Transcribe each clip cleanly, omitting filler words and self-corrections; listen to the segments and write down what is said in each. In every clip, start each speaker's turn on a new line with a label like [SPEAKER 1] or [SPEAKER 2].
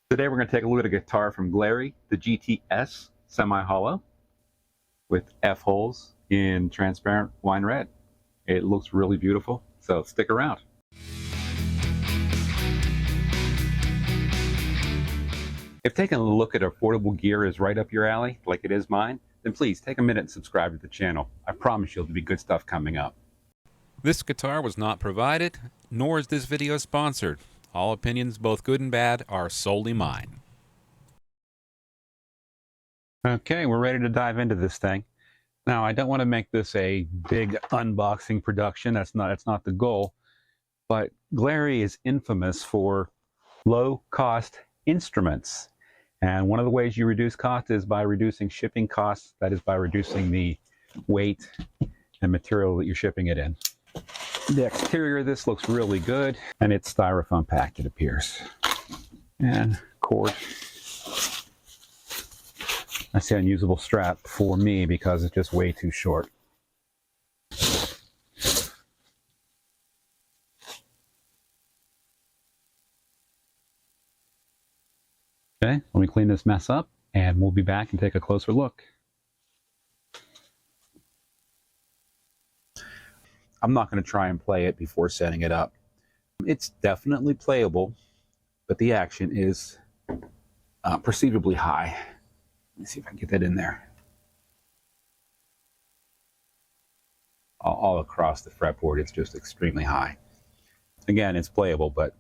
[SPEAKER 1] Today we're going to take a look at a guitar from Glarry, the GTS semi-hollow with F holes in transparent wine red. It looks really beautiful, so stick around. If taking a look at affordable gear is right up your alley, like it is mine, then please take a minute and subscribe to the channel. I promise you there'll be good stuff coming up.
[SPEAKER 2] This guitar was not provided, nor is this video sponsored. All opinions, both good and bad, are solely mine.
[SPEAKER 1] Okay, we're ready to dive into this thing. Now, I don't want to make this a big unboxing production. That's not the goal. But Glarry is infamous for low-cost instruments. And one of the ways you reduce cost is by reducing shipping costs. That is by reducing the weight and material that you're shipping it in. The exterior of this looks really good, and it's styrofoam packed, it appears. And cord. I say unusable strap for me because it's just way too short. Okay, let me clean this mess up, and we'll be back and take a closer look. I'm not going to try and play it before setting it up. It's definitely playable, but the action is perceivably high. Let me see if I can get that in there. All across the fretboard, it's just extremely high. Again, it's playable, but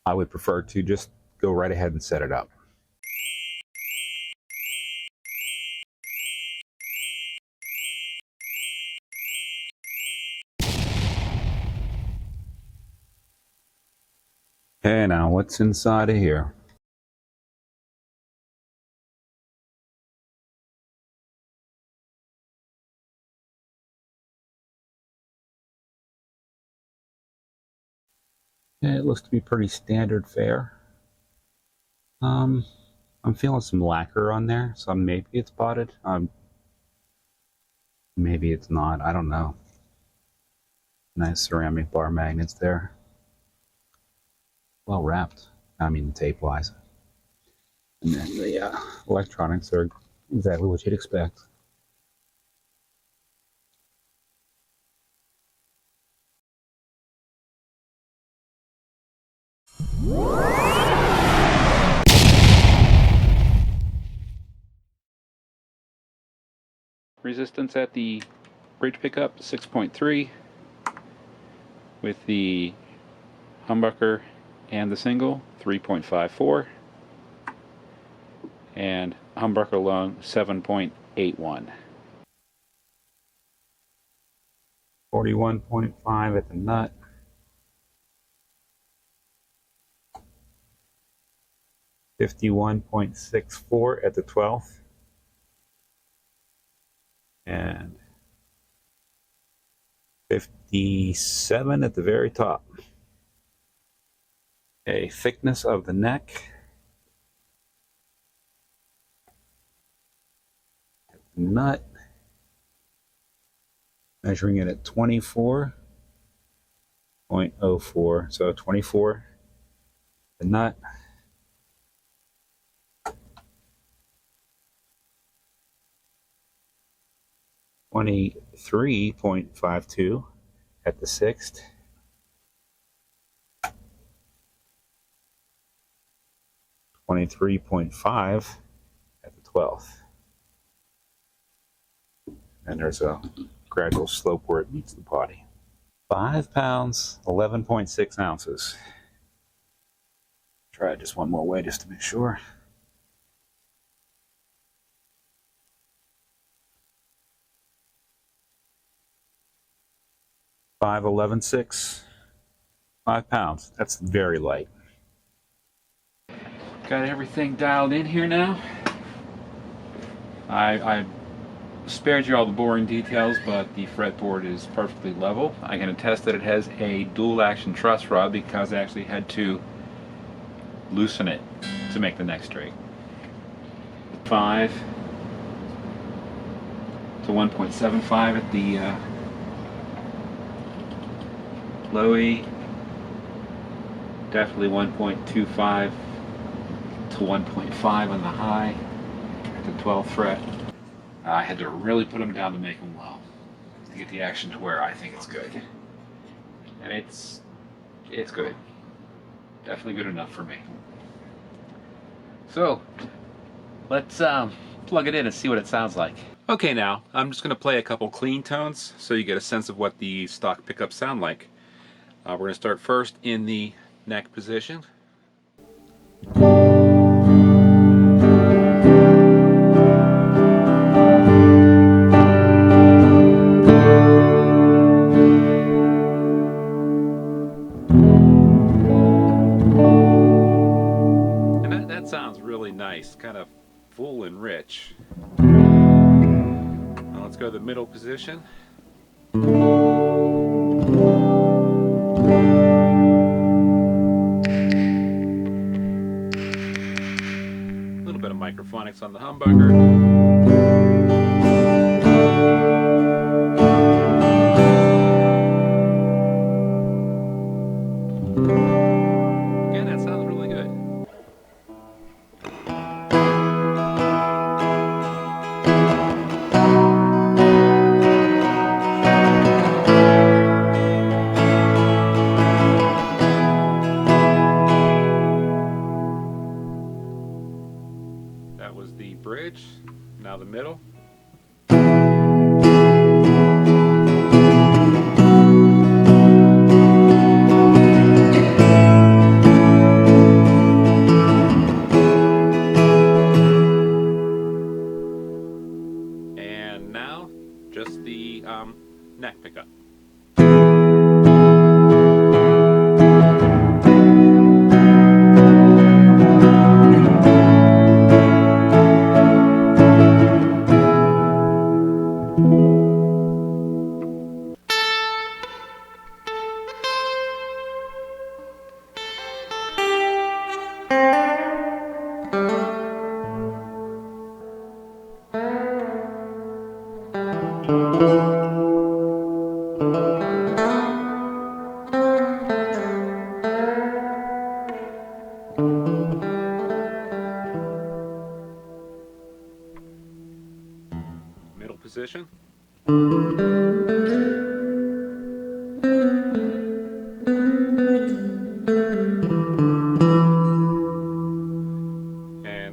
[SPEAKER 1] I would prefer to just go right ahead and set it up. Okay, now what's inside of here? Yeah, it looks to be pretty standard fare. I'm feeling some lacquer on there, so maybe it's potted. Maybe it's not. I don't know. Nice ceramic bar magnets there. Well wrapped. I mean, tape-wise. And then the electronics are exactly what you'd expect.
[SPEAKER 2] Resistance at the bridge pickup 6.3 with the humbucker and the single 3.54 and humbucker alone 7.81.
[SPEAKER 1] 41.5 at the nut. $51.64 at the 12th. And 57 at the very top. A thickness of the neck. Nut. Measuring it at 24.04. So 24. The nut. 23.52 at the 6th. 23.5 at the 12th. And there's a gradual slope where it meets the body. 5 pounds, 11.6 ounces. Try it just one more way just to make sure. Five 11.6, 5 pounds. That's very light.
[SPEAKER 2] Got everything dialed in here now. I spared you all the boring details, but the fretboard is perfectly level. I can attest that it has a dual action truss rod because I actually had to loosen it to make the neck straight. 5 to 1.75 at the low E, definitely 1.25 to 1.5 on the high, at the 12th fret. I had to really put them down to make them low to get the action to where I think it's good. And it's good. Definitely good enough for me. So let's plug it in and see what it sounds like. Okay, now I'm just going to play a couple clean tones so you get a sense of what the stock pickups sound like. We're going to start first in the neck position. And that sounds really nice, kind of full and rich. Now let's go to the middle position. A little bit of microphonics on the humbucker. Again, that sounds really good. That was the bridge, now the middle. And now, just the neck pickup. Middle position. And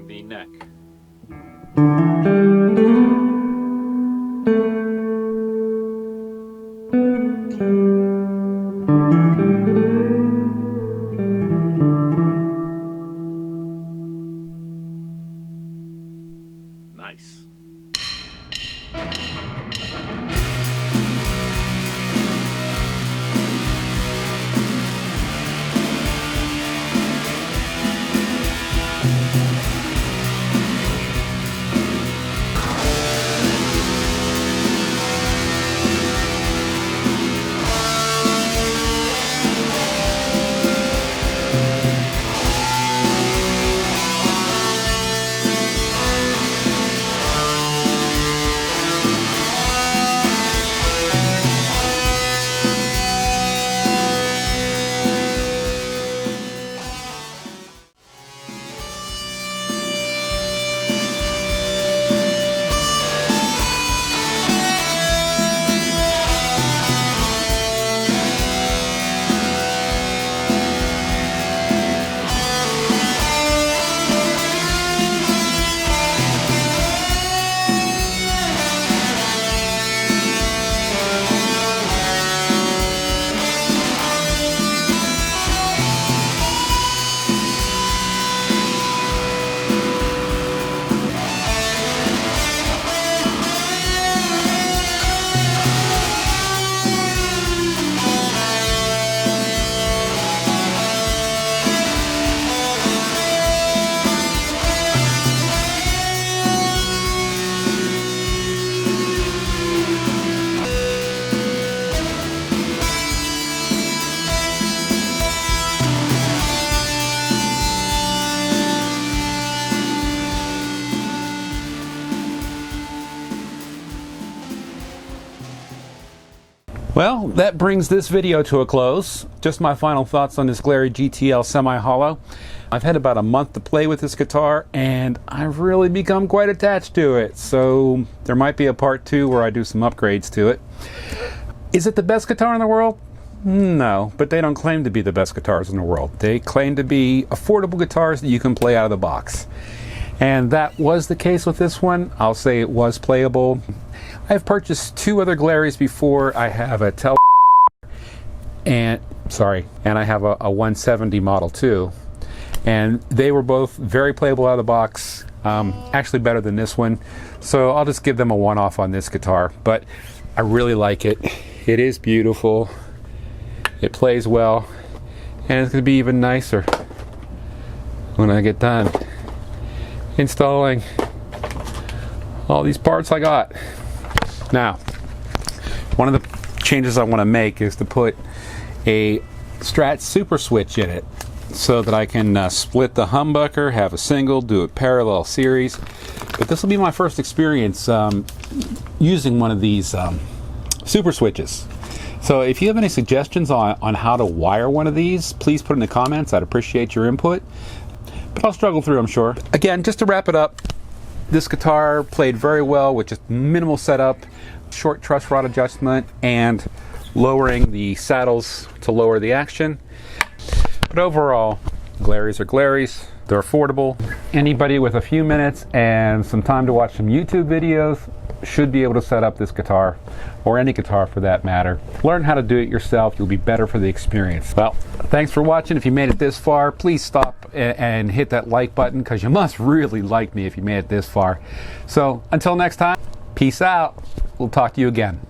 [SPEAKER 2] the neck. Nice.
[SPEAKER 1] Well, that brings this video to a close. Just my final thoughts on this Glarry GTL semi-hollow. I've had about a month to play with this guitar, and I've really become quite attached to it. So there might be a part 2 where I do some upgrades to it. Is it the best guitar in the world? No, but they don't claim to be the best guitars in the world. They claim to be affordable guitars that you can play out of the box. And that was the case with this one. I'll say it was playable. I've purchased 2 other Glarrys before. I have a Tele and I have a 170 model too. And they were both very playable out of the box, actually better than this one. So I'll just give them a one-off on this guitar, but I really like it. It is beautiful. It plays well, and it's going to be even nicer when I get done installing all these parts I got. Now, one of the changes I want to make is to put a Strat Super Switch in it so that I can split the humbucker, have a single, do a parallel series. But this will be my first experience using one of these Super Switches. So if you have any suggestions on how to wire one of these, please put in the comments. I'd appreciate your input. But I'll struggle through, I'm sure. Again, just to wrap it up, this guitar played very well with just minimal setup, short truss rod adjustment, and lowering the saddles to lower the action. But overall, Glarrys are Glarrys. They're affordable. Anybody with a few minutes and some time to watch some YouTube videos should be able to set up this guitar, or any guitar for that matter. Learn how to do it yourself. You'll be better for the experience. Well, thanks for watching. If you made it this far, please stop and hit that like button, because you must really like me if you made it this far. So until next time, peace out. We'll talk to you again.